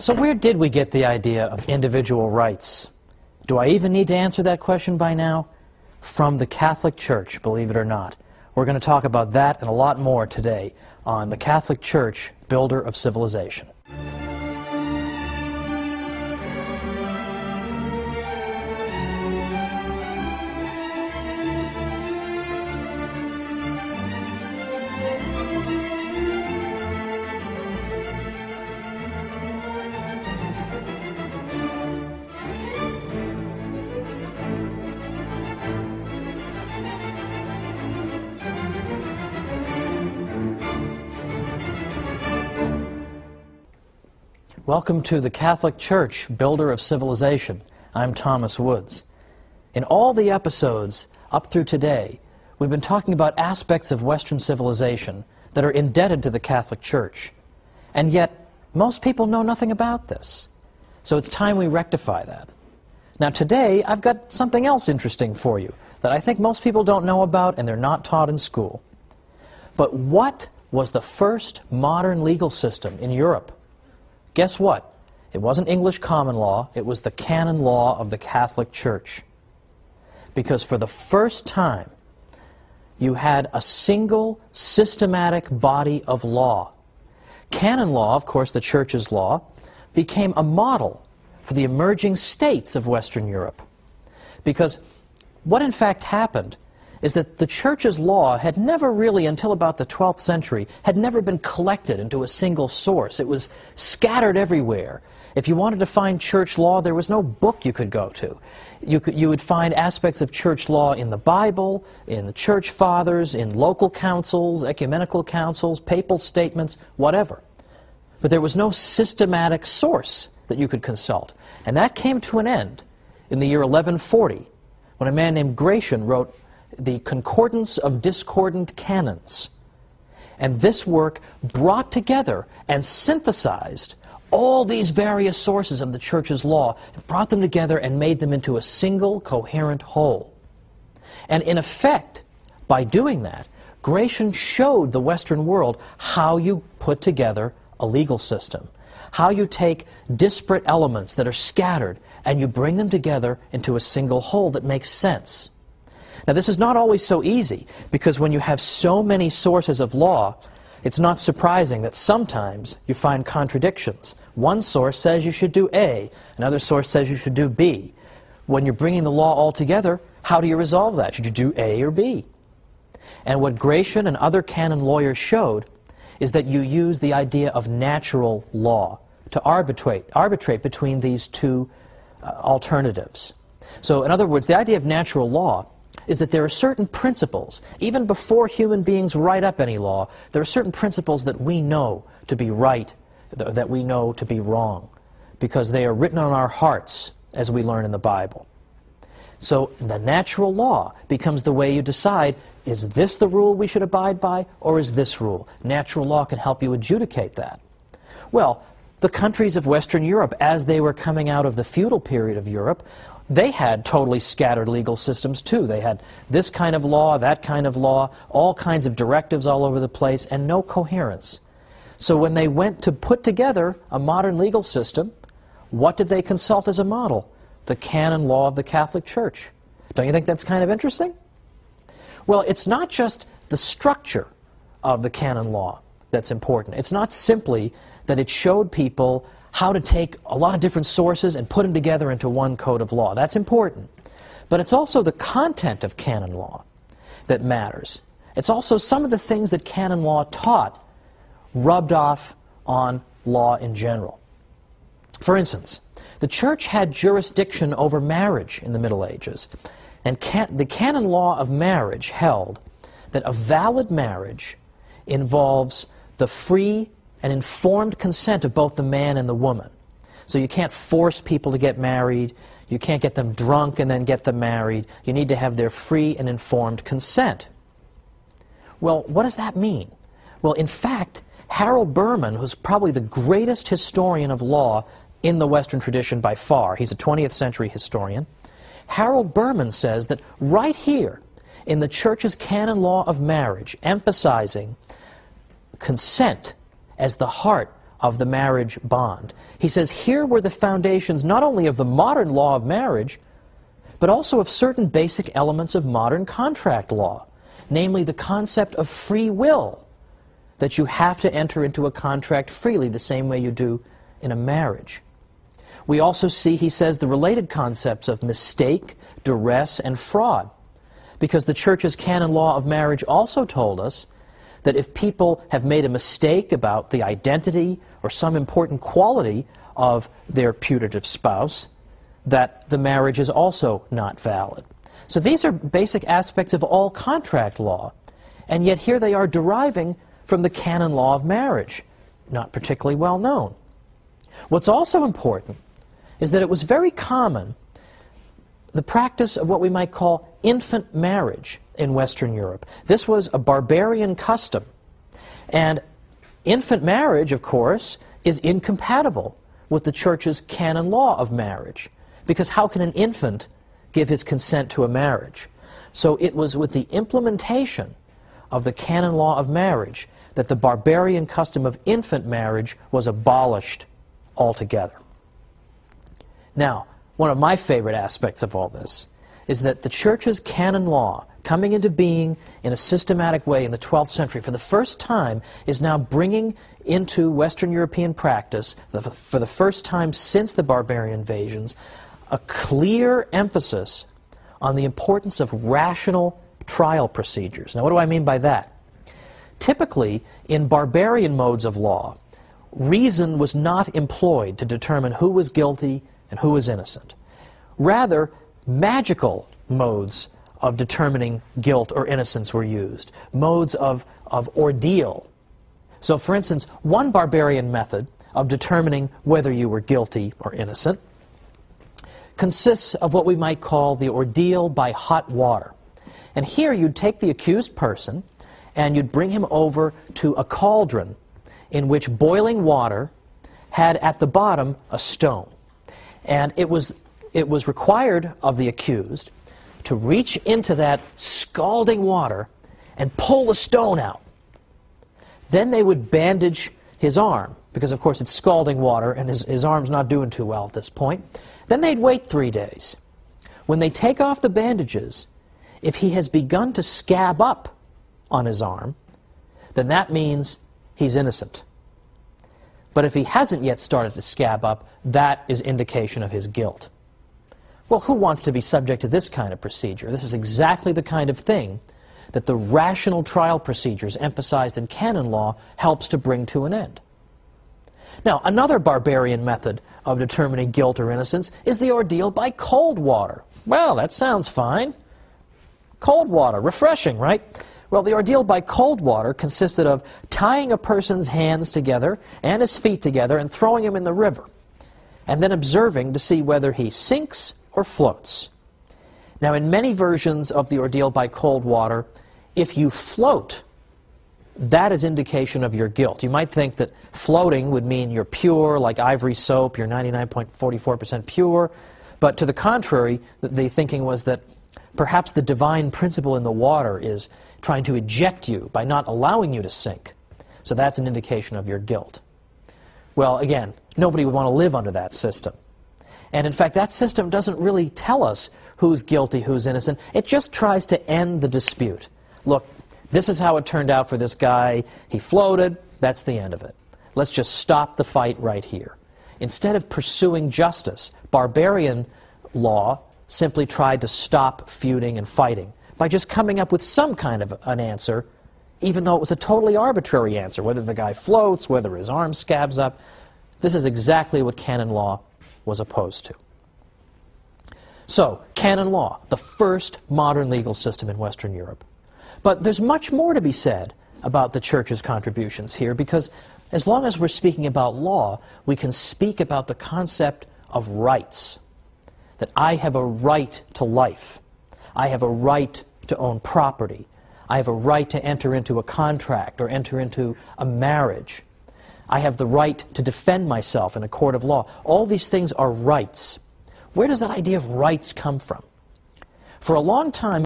So where did we get the idea of individual rights? Do I even need to answer that question by now? From the Catholic Church, believe it or not. We're going to talk about that and a lot more today on the Catholic Church, Builder of Civilization. Welcome to the Catholic Church, Builder of Civilization. I'm Thomas Woods. In all the episodes up through today, we've been talking about aspects of Western civilization that are indebted to the Catholic Church. And yet, most people know nothing about this. So it's time we rectify that. Now today, I've got something else interesting for you that I think most people don't know about and they're not taught in school. But what was the first modern legal system in Europe? Guess what? It wasn't English common law, it was the canon law of the Catholic Church. Because for the first time, you had a single systematic body of law. Canon law, of course, the Church's law, became a model for the emerging states of Western Europe. Because what in fact happened is that the Church's law had never really, until about the 12th century, had never been collected into a single source. It was scattered everywhere. If you wanted to find church law, there was no book you could go to. You would find aspects of church law in the Bible, in the church fathers, in local councils, ecumenical councils, papal statements, whatever. But there was no systematic source that you could consult. And that came to an end in the year 1140, when a man named Gratian wrote the Concordance of Discordant Canons. And this work brought together and synthesized all these various sources of the Church's law, and brought them together and made them into a single coherent whole. And in effect, by doing that, Gratian showed the Western world how you put together a legal system, how you take disparate elements that are scattered and you bring them together into a single whole that makes sense. Now, this is not always so easy, because when you have so many sources of law, it's not surprising that sometimes you find contradictions. One source says you should do A, another source says you should do B. When you're bringing the law all together, how do you resolve that? Should you do A or B? And what Gratian and other canon lawyers showed is that you use the idea of natural law to arbitrate between these two alternatives. So, in other words, the idea of natural law is that there are certain principles, even before human beings write up any law, there are certain principles that we know to be right, that we know to be wrong, because they are written on our hearts, as we learn in the Bible. So the natural law becomes the way you decide, is this the rule we should abide by, or is this rule? Natural law can help you adjudicate that. Well, the countries of Western Europe, as they were coming out of the feudal period of Europe, they had totally scattered legal systems too. They had this kind of law, that kind of law, all kinds of directives all over the place, and no coherence. So when they went to put together a modern legal system, what did they consult as a model? The canon law of the Catholic Church. Don't you think that's kind of interesting? Well, it's not just the structure of the canon law that's important. It's not simply that it showed people how to take a lot of different sources and put them together into one code of law. That's important. But it's also the content of canon law that matters. It's also some of the things that canon law taught rubbed off on law in general. For instance, the Church had jurisdiction over marriage in the Middle Ages, and the canon law of marriage held that a valid marriage involves the free and informed consent of both the man and the woman. So you can't force people to get married, you can't get them drunk and then get them married, you need to have their free and informed consent. Well, what does that mean? Well, in fact, Harold Berman, who's probably the greatest historian of law in the Western tradition by far, he's a 20th century historian, Harold Berman says that right here in the Church's canon law of marriage, emphasizing consent as the heart of the marriage bond. He says here were the foundations not only of the modern law of marriage, but also of certain basic elements of modern contract law, namely the concept of free will, that you have to enter into a contract freely the same way you do in a marriage. We also see, he says, the related concepts of mistake, duress, and fraud, because the Church's canon law of marriage also told us that if people have made a mistake about the identity or some important quality of their putative spouse, that the marriage is also not valid. So these are basic aspects of all contract law, and yet here they are deriving from the canon law of marriage, not particularly well known. What's also important is that it was very common, the practice of what we might call infant marriage in Western Europe. This was a barbarian custom. And infant marriage, of course, is incompatible with the Church's canon law of marriage, because how can an infant give his consent to a marriage? So it was with the implementation of the canon law of marriage that the barbarian custom of infant marriage was abolished altogether. Now, one of my favorite aspects of all this is that the Church's canon law, coming into being in a systematic way in the 12th century, for the first time is now bringing into Western European practice, for the first time since the barbarian invasions, a clear emphasis on the importance of rational trial procedures. Now, what do I mean by that? Typically, in barbarian modes of law, reason was not employed to determine who was guilty and who was innocent. Rather, magical modes of determining guilt or innocence were used, modes of ordeal. So, for instance, one barbarian method of determining whether you were guilty or innocent consists of what we might call the ordeal by hot water. And here you'd take the accused person and you'd bring him over to a cauldron in which boiling water had at the bottom a stone. And it was required of the accused to reach into that scalding water and pull the stone out. Then they would bandage his arm, because of course it's scalding water and his arm's not doing too well at this point. Then they'd wait 3 days. When they take off the bandages, if he has begun to scab up on his arm, then that means he's innocent. But if he hasn't yet started to scab up, that is indication of his guilt. Well, who wants to be subject to this kind of procedure? This is exactly the kind of thing that the rational trial procedures emphasized in canon law helps to bring to an end. Now, another barbarian method of determining guilt or innocence is the ordeal by cold water. Well, that sounds fine. Cold water, refreshing, right? Well, the ordeal by cold water consisted of tying a person's hands together and his feet together and throwing him in the river, and then observing to see whether he sinks or floats. Now, in many versions of the ordeal by cold water, if you float, that is indication of your guilt. You might think that floating would mean you're pure, like ivory soap, you're 99.44% pure, but to the contrary, the thinking was that perhaps the divine principle in the water is trying to eject you by not allowing you to sink. So that's an indication of your guilt. Well, again, nobody would want to live under that system. And in fact, that system doesn't really tell us who's guilty, who's innocent. It just tries to end the dispute. Look, this is how it turned out for this guy. He floated. That's the end of it. Let's just stop the fight right here. Instead of pursuing justice, barbarian law simply tried to stop feuding and fighting by just coming up with some kind of an answer, even though it was a totally arbitrary answer, whether the guy floats, whether his arm scabs up. This is exactly what canon law was opposed to. So, canon law, the first modern legal system in Western Europe. But there's much more to be said about the Church's contributions here, because as long as we're speaking about law, we can speak about the concept of rights. That I have a right to life. I have a right to own property. I have a right to enter into a contract or enter into a marriage. I have the right to defend myself in a court of law. All these things are rights. Where does that idea of rights come from? For a long time,